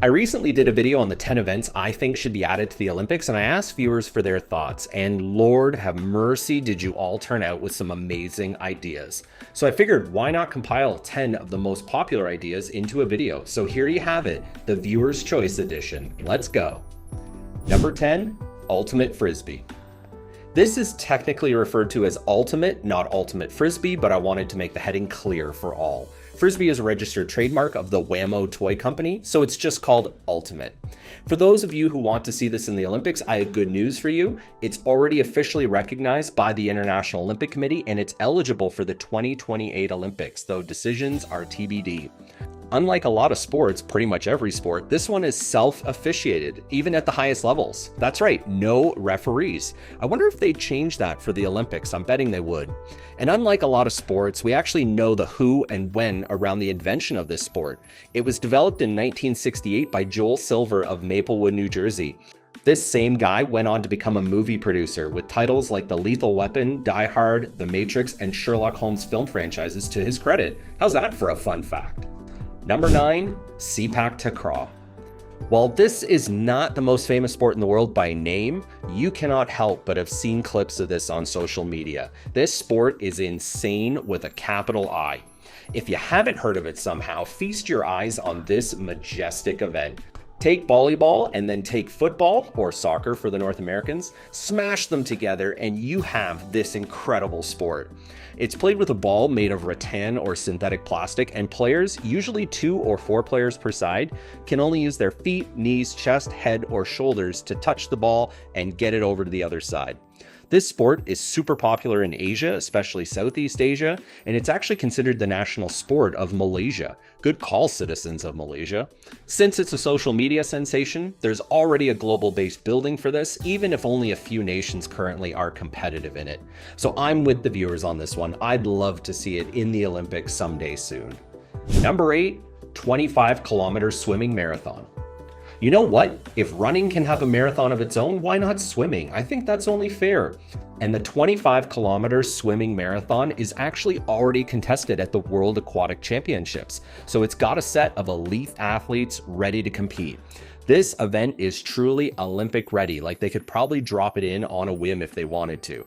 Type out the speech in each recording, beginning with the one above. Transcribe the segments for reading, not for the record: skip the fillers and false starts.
I recently did a video on the 10 events I think should be added to the Olympics, and I asked viewers for their thoughts, and Lord have mercy did you all turn out with some amazing ideas. So I figured, why not compile 10 of the most popular ideas into a video? So here you have it, the Viewer's Choice Edition. Let's go. Number 10, Ultimate Frisbee. This is technically referred to as Ultimate, not Ultimate Frisbee, but I wanted to make the heading clear for all. Frisbee is a registered trademark of the Whammo toy company, so it's just called Ultimate. For those of you who want to see this in the Olympics, I have good news for you. It's already officially recognized by the International Olympic Committee, and it's eligible for the 2028 Olympics, though decisions are TBD. Unlike a lot of sports, pretty much every sport, this one is self-officiated, even at the highest levels. That's right, no referees. I wonder if they'd change that for the Olympics. I'm betting they would. And unlike a lot of sports, we actually know the who and when around the invention of this sport. It was developed in 1968 by Joel Silver of Maplewood, New Jersey. This same guy went on to become a movie producer with titles like The Lethal Weapon, Die Hard, The Matrix, and Sherlock Holmes film franchises to his credit. How's that for a fun fact? Number 9, Sepak Takraw. While this is not the most famous sport in the world by name, you cannot help but have seen clips of this on social media. This sport is insane with a capital I. If you haven't heard of it somehow, feast your eyes on this majestic event. Take volleyball and then take football, or soccer for the North Americans, smash them together and you have this incredible sport. It's played with a ball made of rattan or synthetic plastic, and players, usually 2 or 4 players per side, can only use their feet, knees, chest, head, or shoulders to touch the ball and get it over to the other side. This sport is super popular in Asia, especially Southeast Asia, and it's actually considered the national sport of Malaysia. Good call, citizens of Malaysia. Since it's a social media sensation, there's already a global-based building for this, even if only a few nations currently are competitive in it. So I'm with the viewers on this one. I'd love to see it in the Olympics someday soon. Number 8, 25-kilometer swimming marathon. You know what? If running can have a marathon of its own, why not swimming? I think that's only fair. And the 25-kilometer swimming marathon is actually already contested at the World Aquatic Championships, so it's got a set of elite athletes ready to compete. This event is truly Olympic ready, like they could probably drop it in on a whim if they wanted to.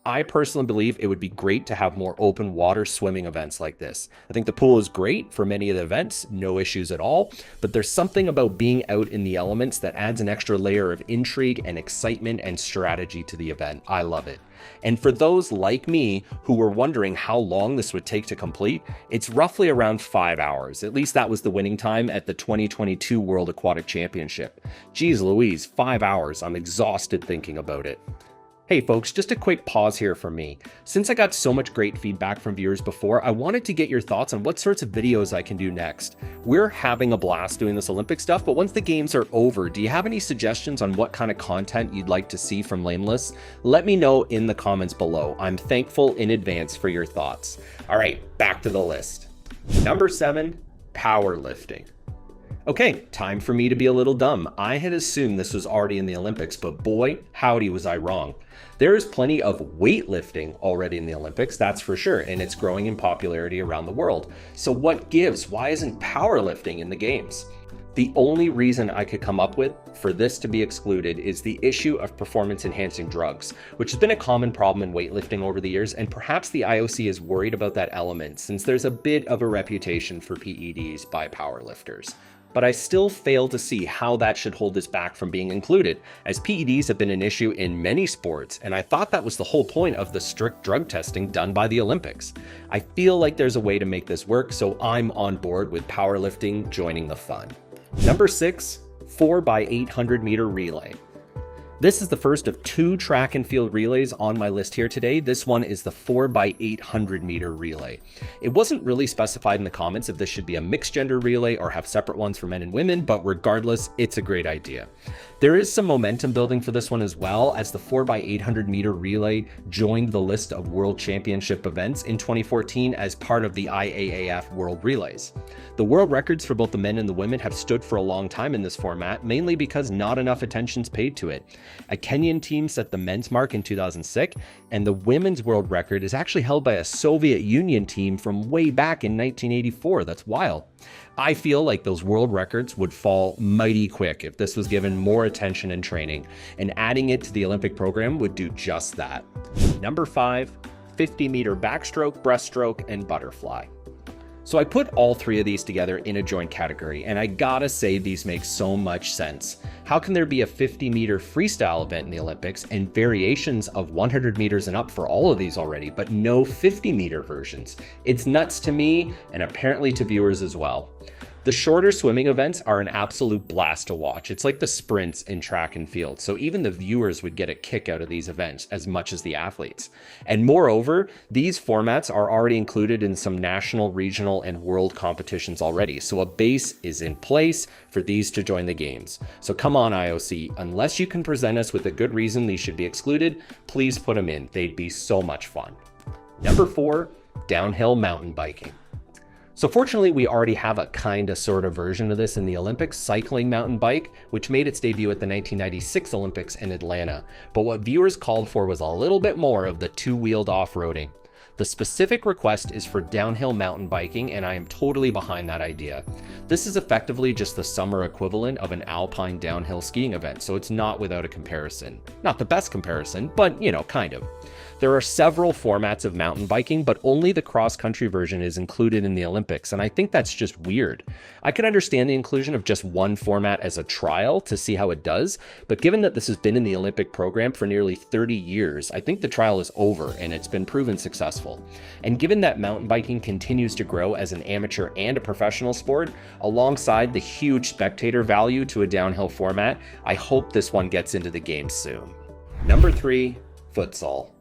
I personally believe it would be great to have more open water swimming events like this. I think the pool is great for many of the events, no issues at all, but there's something about being out in the elements that adds an extra layer of intrigue and excitement and strategy to the event. I love it. And for those like me who were wondering how long this would take to complete, it's roughly around 5 hours. At least that was the winning time at the 2022 World Aquatic Championship. Geez Louise, 5 hours. I'm exhausted thinking about it. Hey folks, just a quick pause here from me. Since I got so much great feedback from viewers before, I wanted to get your thoughts on what sorts of videos I can do next. We're having a blast doing this Olympic stuff, but once the games are over, do you have any suggestions on what kind of content you'd like to see from Lameless? Let me know in the comments below. I'm thankful in advance for your thoughts. All right, back to the list. Number 7, powerlifting. Okay, time for me to be a little dumb. I had assumed this was already in the Olympics, but boy, howdy was I wrong. There is plenty of weightlifting already in the Olympics, that's for sure, and it's growing in popularity around the world. So what gives? Why isn't powerlifting in the games? The only reason I could come up with for this to be excluded is the issue of performance-enhancing drugs, which has been a common problem in weightlifting over the years, and perhaps the IOC is worried about that element since there's a bit of a reputation for PEDs by powerlifters. But I still fail to see how that should hold this back from being included, as PEDs have been an issue in many sports, and I thought that was the whole point of the strict drug testing done by the Olympics. I feel like there's a way to make this work, so I'm on board with powerlifting joining the fun. Number 6, 4x800 meter relay. This is the first of 2 track and field relays on my list here today. This one is the 4x800 meter relay. It wasn't really specified in the comments if this should be a mixed gender relay or have separate ones for men and women, but regardless, it's a great idea. There is some momentum building for this one as well, as the 4x800 meter relay joined the list of World Championship events in 2014 as part of the IAAF World Relays. The world records for both the men and the women have stood for a long time in this format, mainly because not enough attention's paid to it. A Kenyan team set the men's mark in 2006, and the women's world record is actually held by a Soviet Union team from way back in 1984. That's wild. I feel like those world records would fall mighty quick if this was given more attention and training, and adding it to the Olympic program would do just that. Number 5, 50-meter backstroke, breaststroke, and butterfly. So I put all three of these together in a joint category, and I gotta say these make so much sense. How can there be a 50-meter freestyle event in the Olympics and variations of 100 meters and up for all of these already, but no 50-meter versions? It's nuts to me, and apparently to viewers as well. The shorter swimming events are an absolute blast to watch. It's like the sprints in track and field, so even the viewers would get a kick out of these events as much as the athletes. And moreover, these formats are already included in some national, regional, and world competitions already, so a base is in place for these to join the games. So come on, IOC, unless you can present us with a good reason these should be excluded, please put them in. They'd be so much fun. Number 4, downhill mountain biking. So fortunately, we already have a kinda sorta version of this in the Olympics, cycling mountain bike, which made its debut at the 1996 Olympics in Atlanta. But what viewers called for was a little bit more of the two-wheeled off-roading. The specific request is for downhill mountain biking, and I am totally behind that idea. This is effectively just the summer equivalent of an alpine downhill skiing event, so it's not without a comparison. Not the best comparison, but kind of. There are several formats of mountain biking, but only the cross-country version is included in the Olympics, and I think that's just weird. I can understand the inclusion of just one format as a trial to see how it does, but given that this has been in the Olympic program for nearly 30 years, I think the trial is over and it's been proven successful. And given that mountain biking continues to grow as an amateur and a professional sport, alongside the huge spectator value to a downhill format, I hope this one gets into the game soon. Number 3, futsal.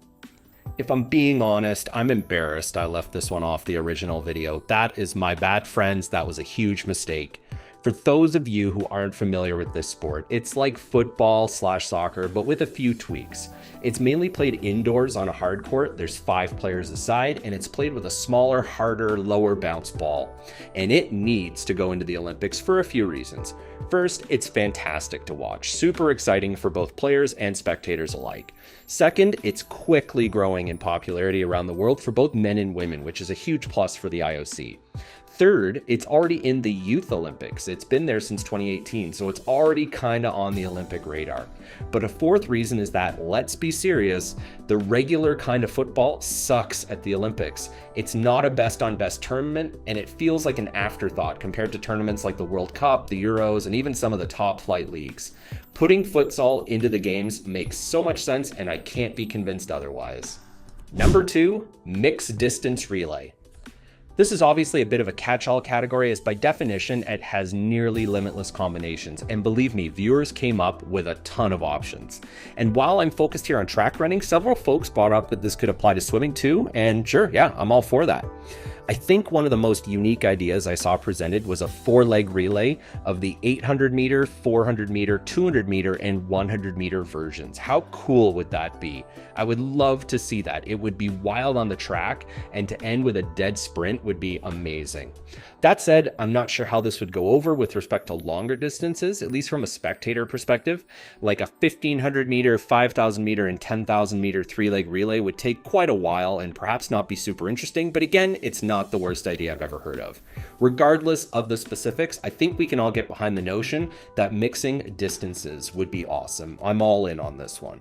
If I'm being honest, I'm embarrassed I left this one off the original video. That is my bad, friends. That was a huge mistake. For those of you who aren't familiar with this sport, it's like football/soccer, but with a few tweaks. It's mainly played indoors on a hard court. There's 5 players a side, and it's played with a smaller, harder, lower bounce ball. And it needs to go into the Olympics for a few reasons. First, it's fantastic to watch. Super exciting for both players and spectators alike. Second, it's quickly growing in popularity around the world for both men and women, which is a huge plus for the IOC. Third, it's already in the Youth Olympics. It's been there since 2018, so it's already kinda on the Olympic radar. But a fourth reason is that, let's be serious, the regular kind of football sucks at the Olympics. It's not a best-on-best tournament, and it feels like an afterthought compared to tournaments like the World Cup, the Euros, and even some of the top flight leagues. Putting futsal into the games makes so much sense, and I can't be convinced otherwise. Number 2, mixed distance relay. This is obviously a bit of a catch-all category, as by definition, it has nearly limitless combinations. And believe me, viewers came up with a ton of options. And while I'm focused here on track running, several folks brought up that this could apply to swimming too, and sure, yeah, I'm all for that. I think one of the most unique ideas I saw presented was a 4-leg relay of the 800 meter, 400 meter, 200 meter, and 100 meter versions. How cool would that be? I would love to see that. It would be wild on the track, and to end with a dead sprint would be amazing. That said, I'm not sure how this would go over with respect to longer distances, at least from a spectator perspective. Like a 1500 meter, 5000 meter, and 10,000 meter 3-leg relay would take quite a while and perhaps not be super interesting, but again, it's not the worst idea I've ever heard of. Regardless of the specifics, I think we can all get behind the notion that mixing distances would be awesome. I'm all in on this one.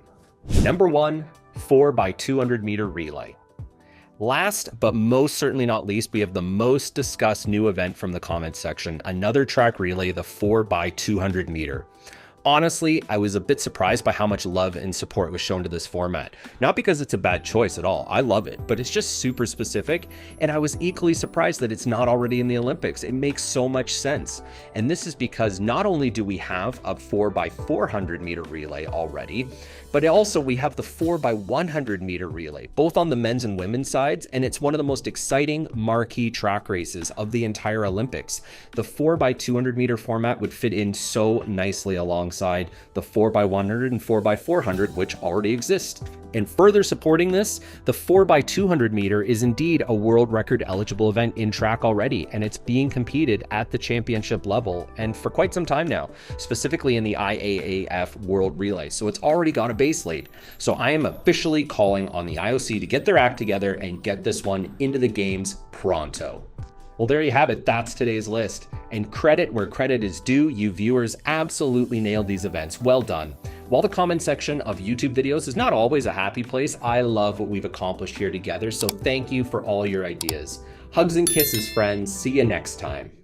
Number 1, 4x200 meter relay. Last, but most certainly not least, we have the most discussed new event from the comments section, another track relay, the 4x200 meter. Honestly, I was a bit surprised by how much love and support was shown to this format. Not because it's a bad choice at all, I love it, but it's just super specific, and I was equally surprised that it's not already in the Olympics. It makes so much sense. And this is because not only do we have a 4x400 meter relay already, but also we have the 4x100 meter relay, both on the men's and women's sides, and it's one of the most exciting marquee track races of the entire Olympics. The 4x200 meter format would fit in so nicely alongside alongside the 4x100 and 4x400, which already exist. And further supporting this, the 4x200 meter is indeed a world record eligible event in track already, and it's being competed at the championship level and for quite some time now, specifically in the IAAF World Relay. So it's already got a base laid. So I am officially calling on the IOC to get their act together and get this one into the games pronto. Well, there you have it. That's today's list. And credit where credit is due, you viewers absolutely nailed these events. Well done. While the comment section of YouTube videos is not always a happy place, I love what we've accomplished here together. So thank you for all your ideas. Hugs and kisses, friends. See you next time.